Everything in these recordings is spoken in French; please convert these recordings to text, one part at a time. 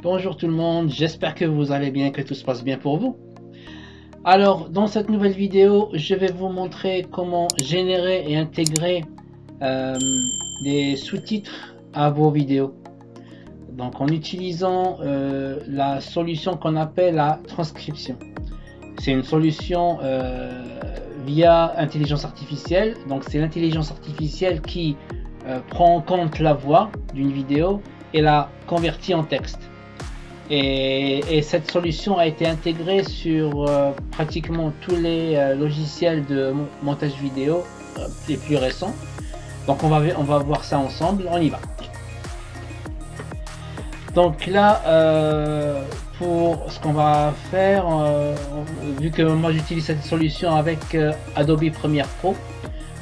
Bonjour tout le monde, j'espère que vous allez bien, que tout se passe bien pour vous. Alors, dans cette nouvelle vidéo, je vais vous montrer comment générer et intégrer des sous-titres à vos vidéos. Donc, en utilisant la solution qu'on appelle la transcription. C'est une solution via intelligence artificielle. Donc, c'est l'intelligence artificielle qui prend en compte la voix d'une vidéo et la convertit en texte. Et cette solution a été intégrée sur pratiquement tous les logiciels de montage vidéo les plus récents. Donc on va voir ça ensemble, on y va. Donc là, pour ce qu'on va faire, vu que moi j'utilise cette solution avec Adobe Premiere Pro,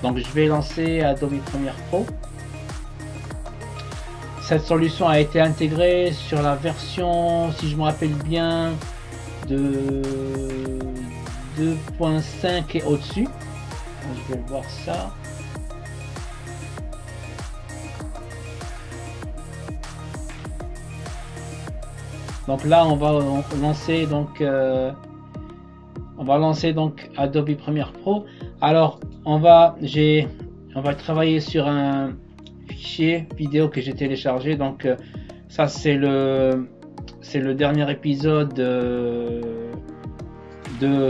donc je vais lancer Adobe Premiere Pro. Cette solution a été intégrée sur la version, si je me rappelle bien, de 2.5 et au-dessus. Je vais voir ça. Donc là, on va lancer donc Adobe Premiere Pro. Alors, on va travailler sur un fichier vidéo que j'ai téléchargé. Donc ça c'est le dernier épisode de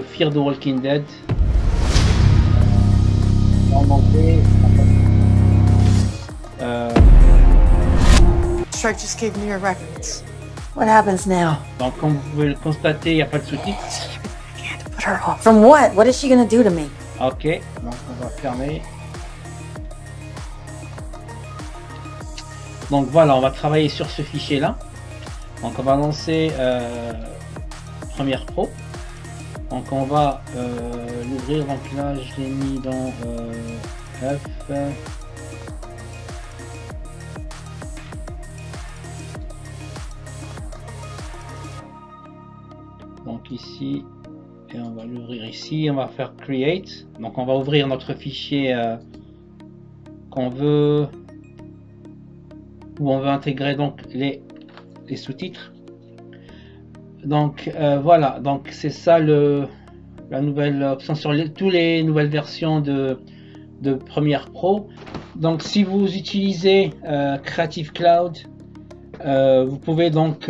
Fear the Walking Dead. Shrek just gave me your records. What happens now? Donc comme vous pouvez le constater, il n'y a pas de sous-titres. Put her off. From what? What is she gonna do to me? Ok, donc on va fermer. Donc voilà, on va travailler sur ce fichier là. Donc on va lancer Premiere Pro. Donc on va l'ouvrir. Donc là je l'ai mis dans F. Donc ici, et on va l'ouvrir ici. On va faire Create. Donc on va ouvrir notre fichier qu'on veut, où on veut intégrer donc les sous-titres. Donc voilà, donc c'est ça la nouvelle option sur tous les nouvelles versions de Premiere Pro. Donc si vous utilisez Creative Cloud, vous pouvez donc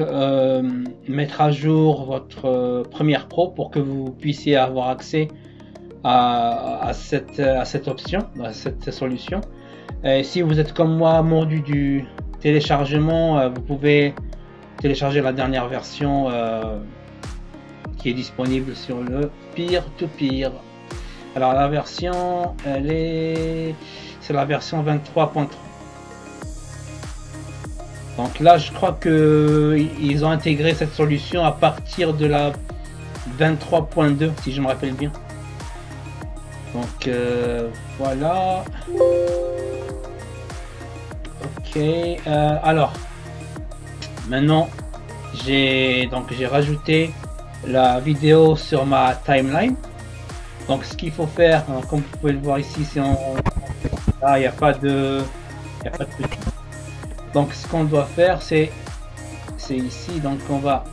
mettre à jour votre Premiere Pro pour que vous puissiez avoir accès à cette option, à cette solution. Et si vous êtes comme moi mordu du téléchargement, vous pouvez télécharger la dernière version qui est disponible sur le peer-to-peer. Alors la version, c'est la version 23.3. Donc là je crois que ils ont intégré cette solution à partir de la 23.2 si je me rappelle bien. Donc voilà. Ok, alors maintenant j'ai rajouté la vidéo sur ma timeline. Donc ce qu'il faut faire, comme vous pouvez le voir ici, c'est il n'y a pas de petit. Donc ce qu'on doit faire, c'est ici. Donc on va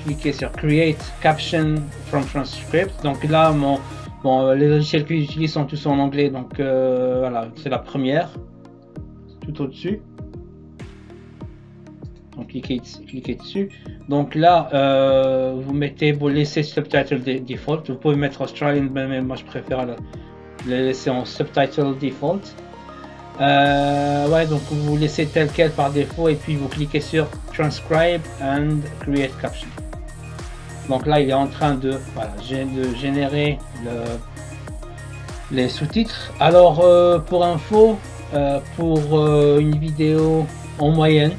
cliquer sur Create Caption from Transcript. Donc là les logiciels que j'utilise sont tous en anglais. Donc voilà, c'est la première, tout au-dessus. Donc cliquez dessus. Donc là vous laissez subtitle default. Vous pouvez mettre Australian, mais moi je préfère le laisser en subtitle default. Ouais, donc vous laissez tel quel par défaut et puis vous cliquez sur Transcribe and Create Caption. Donc là il est en train de générer les sous-titres. Alors pour info, pour une vidéo en moyenne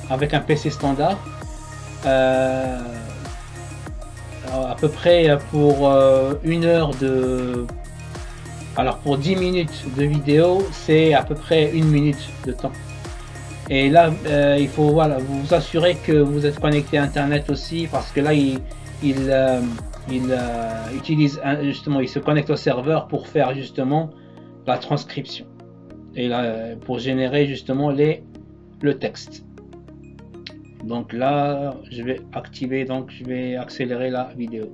avec un PC standard, à peu près pour une heure alors pour 10 minutes de vidéo, c'est à peu près 1 minute de temps. Et là il faut vous assurer que vous êtes connecté à internet aussi, parce que là il utilise justement, il se connecte au serveur pour faire justement la transcription et là pour générer justement le texte. Donc là, je vais activer, donc je vais accélérer la vidéo.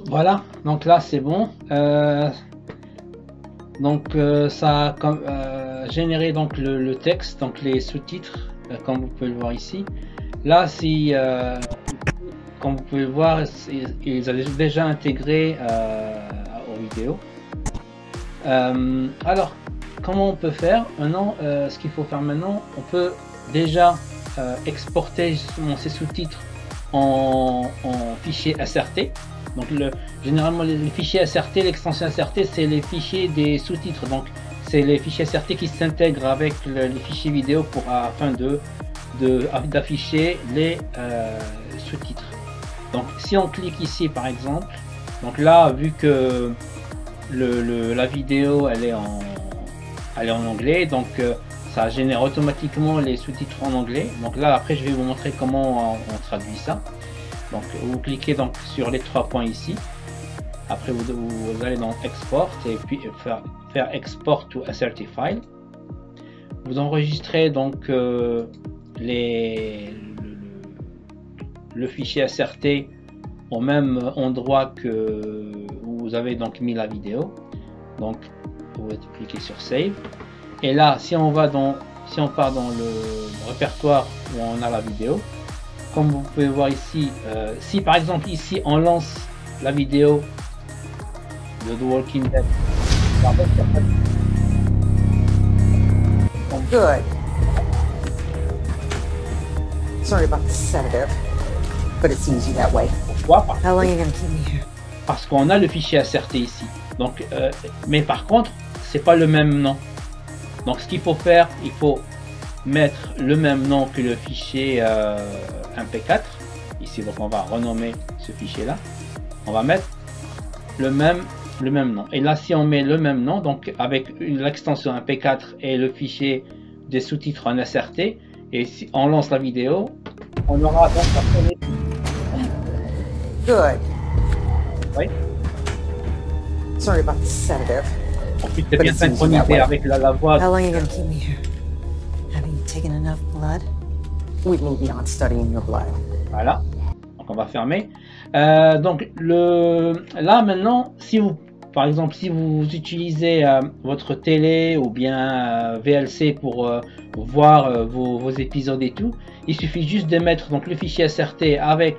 Voilà, donc là c'est bon. Ça a généré donc le texte, donc les sous-titres, comme vous pouvez le voir ici. Là, si comme vous pouvez le voir, ils avaient déjà intégré aux vidéos. Alors, comment on peut faire maintenant? Ce qu'il faut faire maintenant, on peut déjà exporter justement ces sous-titres en fichier SRT. Donc généralement les fichiers SRT, l'extension SRT, c'est les fichiers des sous-titres. Donc c'est les fichiers SRT qui s'intègrent avec les fichiers vidéo afin d'afficher les sous-titres. Donc si on clique ici par exemple, donc là vu que la vidéo elle est en anglais, donc ça génère automatiquement les sous-titres en anglais. Donc là après je vais vous montrer comment on traduit ça. Donc vous cliquez donc sur les 3 points ici. Après vous allez dans Export et puis faire Export to SRT file. Vous enregistrez donc le fichier SRT au même endroit que vous avez donc mis la vidéo. Donc vous cliquez sur Save. Et là si on part dans le répertoire où on a la vidéo, comme vous pouvez voir ici, si par exemple ici on lance la vidéo de The Walking Dead. Good. Sorry about the sedative, but it's easy that way. Pourquoi? How long are you gonna keep me here? Parce qu'on a le fichier SRT ici. Donc, mais par contre, c'est pas le même nom. Donc, ce qu'il faut faire, il faut mettre le même nom que le fichier MP4 ici. Donc on va renommer ce fichier là, on va mettre le même nom. Et là si on met le même nom, donc avec l'extension MP4 et le fichier des sous-titres en SRT, et si on lance la vidéo, on aura donc la première. Good. Oui. Sorry about the sedative. Ensuite c'est bien synchronisé avec la voix. How long are you gonna keep me here? Having taken enough blood? We move beyond studying your blood. Voilà, donc on va fermer. Donc là maintenant, si vous, par exemple, si vous utilisez votre télé ou bien VLC pour voir vos épisodes et tout, il suffit juste de mettre donc le fichier SRT avec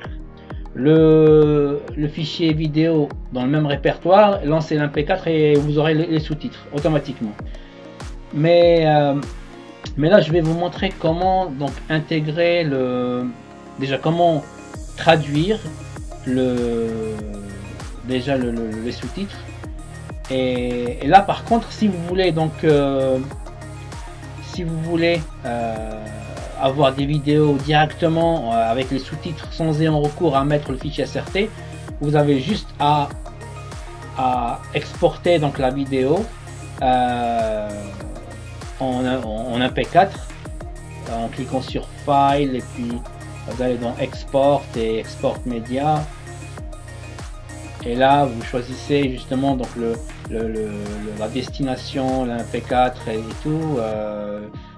le fichier vidéo dans le même répertoire, lancer l'MP4 et vous aurez les sous-titres automatiquement. Mais là je vais vous montrer comment donc intégrer déjà comment traduire les sous-titres. Et là par contre si vous voulez donc avoir des vidéos directement avec les sous-titres sans ayant recours à mettre le fichier SRT, vous avez juste à exporter donc la vidéo en MP4 en cliquant sur File et puis vous allez dans Export et Export Media, et là vous choisissez justement donc la destination, l'MP4 et tout,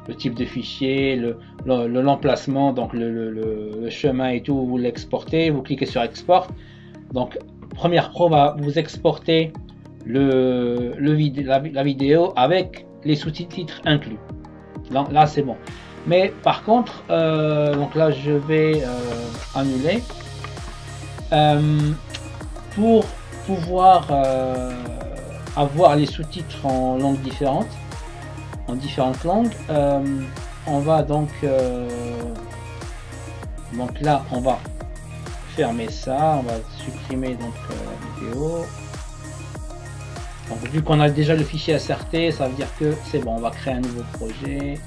le type de fichier, l'emplacement, donc le chemin et tout, vous l'exportez, vous cliquez sur Export. Donc Premiere Pro va vous exporter la vidéo avec les sous-titres inclus. Là c'est bon. Mais par contre, donc là je vais annuler. Pour pouvoir avoir les sous-titres en langues différentes, en différentes langues, on va donc là on va fermer ça, on va supprimer donc la vidéo. Donc vu qu'on a déjà le fichier SRT, ça veut dire que c'est bon, on va créer un nouveau projet.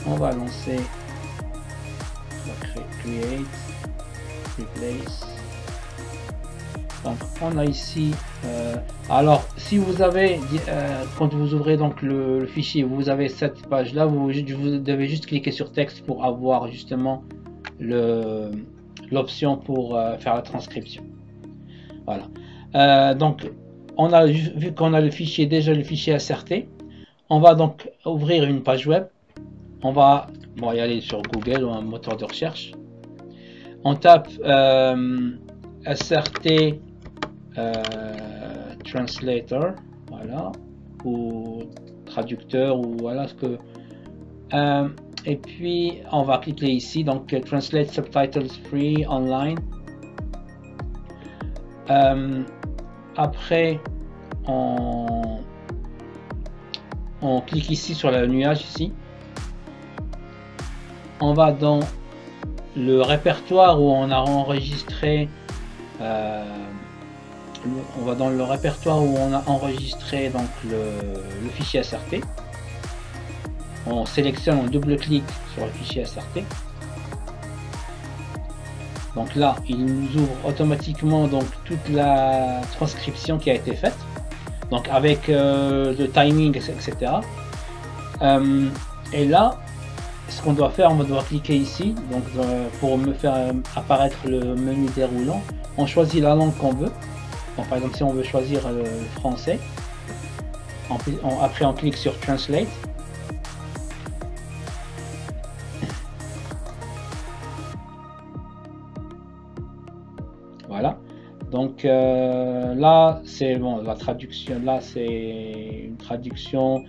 On va lancer, on va créer Create, Replace, Donc on a ici, alors si vous avez, quand vous ouvrez donc le fichier, vous avez cette page là, vous devez juste cliquer sur texte pour avoir justement l'option pour faire la transcription. Voilà. Donc on a vu qu'on a le fichier, déjà le fichier SRT. On va donc ouvrir une page web. On va y aller sur Google ou un moteur de recherche. On tape SRT translator, voilà, ou traducteur, ou voilà ce que. Et puis on va cliquer ici, donc translate subtitles free online. Après on clique ici sur le nuage ici. On va dans le répertoire où on a enregistré on va dans le répertoire où on a enregistré donc le fichier SRT. On sélectionne, on double-clique sur le fichier SRT. Donc là, il nous ouvre automatiquement donc toute la transcription qui a été faite, donc avec le timing, etc. Et là, ce qu'on doit faire, on doit cliquer ici, donc pour me faire apparaître le menu déroulant. On choisit la langue qu'on veut. Donc, par exemple, si on veut choisir le français, après on clique sur Translate. Voilà. Donc là, c'est bon, la traduction. Là, c'est une traduction.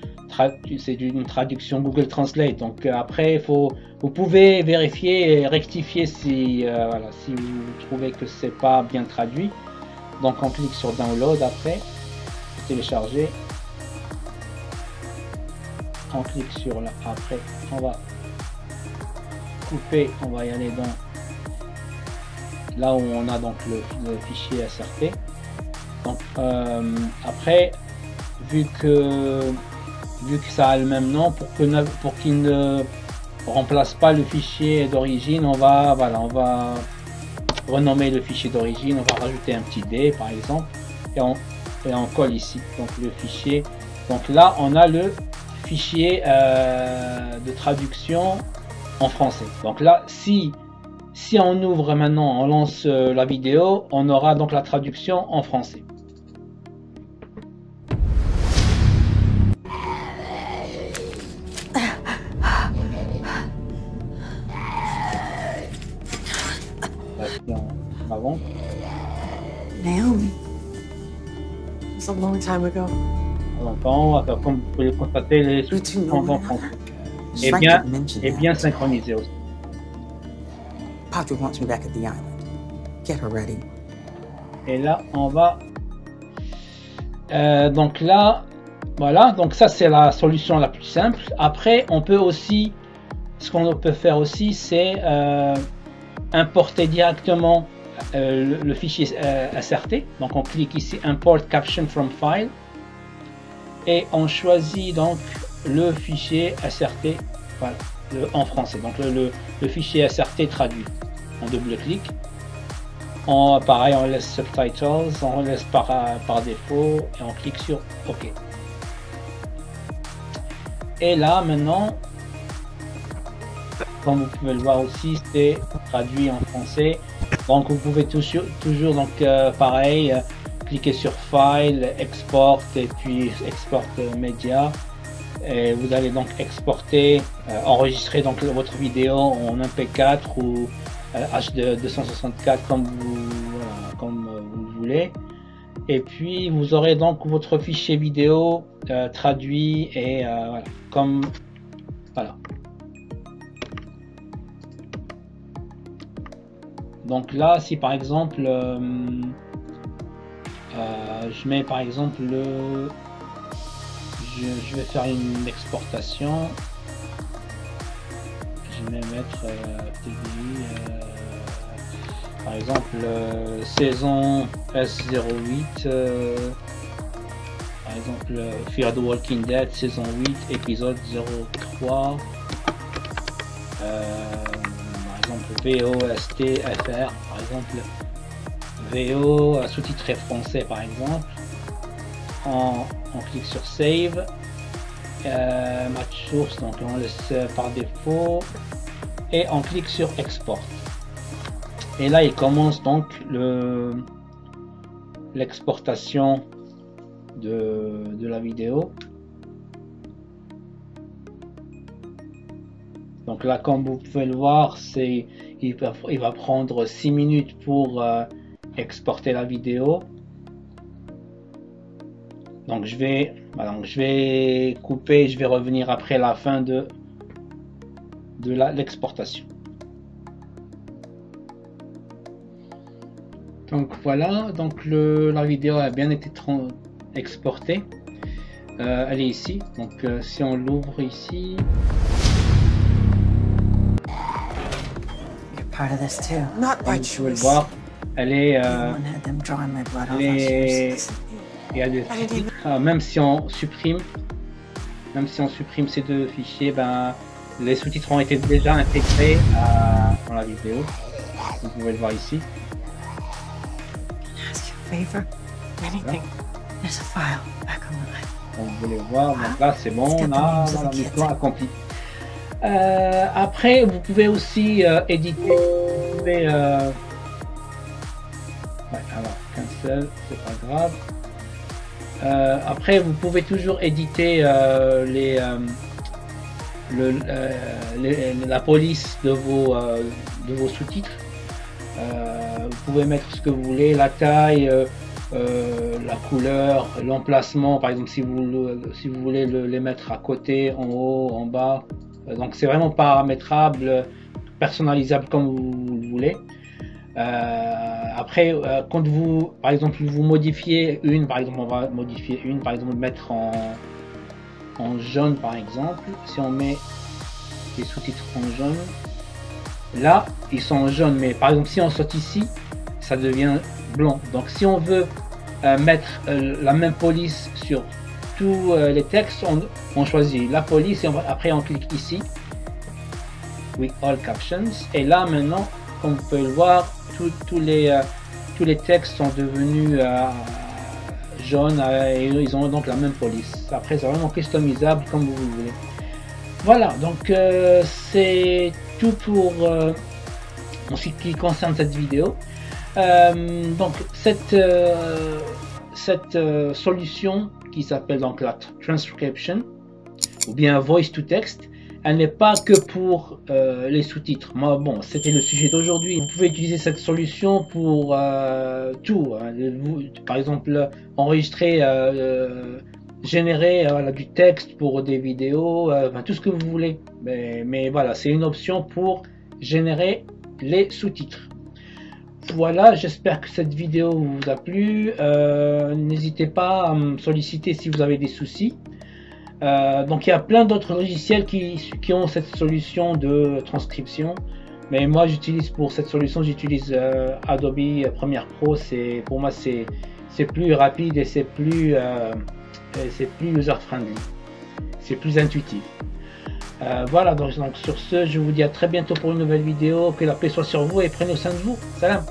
C'est une traduction Google Translate. Donc après, vous pouvez vérifier et rectifier si voilà, si vous trouvez que c'est pas bien traduit. Donc on clique sur Download après, télécharger. On clique sur là. Après, on va couper. On va y aller dans là où on a donc le fichier SRT. Donc après, vu que ça a le même nom, pour qu'il ne remplace pas le fichier d'origine, on va renommer le fichier d'origine, on va rajouter un petit D par exemple, et on colle ici donc le fichier. Donc là on a le fichier de traduction en français. Donc là si on ouvre maintenant, on lance la vidéo, on aura donc la traduction en français. Avant. Naomi. It was a long time ago. Longtemps, comme vous pouvez le constater, les sous-titres sont en français. Et bien synchronisé aussi. Padre wants me back at the island. Get her ready. Et là, on va. Donc là, voilà. Donc ça, c'est la solution la plus simple. Après, on peut aussi, ce qu'on peut faire aussi, c'est importer directement le fichier SRT. Donc on clique ici Import Caption from File et on choisit donc le fichier SRT, voilà, en français, donc le fichier SRT traduit. On double-clique, pareil, on laisse Subtitles, on laisse par défaut et on clique sur OK. Et là maintenant, comme vous pouvez le voir aussi, c'est traduit en français. Donc vous pouvez toujours donc pareil, cliquer sur File, Export et puis Export Media. Et vous allez donc exporter, enregistrer donc votre vidéo en MP4 ou HD 264 comme vous voulez. Et puis vous aurez donc votre fichier vidéo traduit et voilà, comme voilà. Donc là, si par exemple, je mets par exemple je vais faire une exportation. Je vais mettre TDI, par exemple saison S08, par exemple Fear the Walking Dead saison 8 épisode 03. Par exemple VOST FR, par exemple VO, sous-titré français par exemple. On clique sur Save. Match source, donc on laisse par défaut. Et on clique sur Export. Et là, il commence donc l'exportation de la vidéo. Donc là, comme vous pouvez le voir, il va prendre 6 minutes pour exporter la vidéo. Donc je vais couper, je vais revenir après la fin de l'exportation. Donc voilà, donc la vidéo a bien été exportée. Elle est ici. Donc si on l'ouvre ici. Part of this too. Not by choice. Vous pouvez le voir, elle est. Même si on supprime, ces deux fichiers, ben les sous-titres ont été déjà intégrés dans la vidéo. Vous pouvez le voir ici. Comme vous voulez voir, donc là c'est bon, on a la mission accomplie. Après, vous pouvez aussi éditer. Vous pouvez, ouais, alors cancel, c'est pas grave. Après, vous pouvez toujours éditer la police de vos sous-titres. Vous pouvez mettre ce que vous voulez, la taille, la couleur, l'emplacement. Par exemple, si vous voulez les mettre à côté, en haut, en bas. Donc c'est vraiment paramétrable, personnalisable comme vous le voulez. Après, quand par exemple, vous modifiez par exemple, on va modifier par exemple, mettre en jaune, par exemple. Si on met les sous-titres en jaune, là, ils sont en jaune, mais par exemple, si on saute ici, ça devient blanc. Donc, si on veut mettre la même police sur tous les textes, on choisit la police et après on clique ici, with all captions, et là maintenant, comme vous pouvez le voir, tous les textes sont devenus jaunes et ils ont donc la même police. Après, c'est vraiment customisable comme vous voulez. Voilà, donc c'est tout pour en ce qui concerne cette vidéo. Donc cette solution qui s'appelle donc la transcription ou bien voice to text, elle n'est pas que pour les sous-titres. Moi, bon, c'était le sujet d'aujourd'hui. Vous pouvez utiliser cette solution pour tout, hein. Par exemple, enregistrer, générer du texte pour des vidéos, tout ce que vous voulez. Mais voilà, c'est une option pour générer les sous-titres. Voilà, j'espère que cette vidéo vous a plu. N'hésitez pas à me solliciter si vous avez des soucis. Donc il y a plein d'autres logiciels qui ont cette solution de transcription. Mais moi j'utilise pour cette solution, j'utilise Adobe Premiere Pro. Pour moi c'est plus rapide et c'est plus user-friendly. C'est plus intuitif. Voilà, donc sur ce, je vous dis à très bientôt pour une nouvelle vidéo. Que la paix soit sur vous et prenez soin de vous. Salam.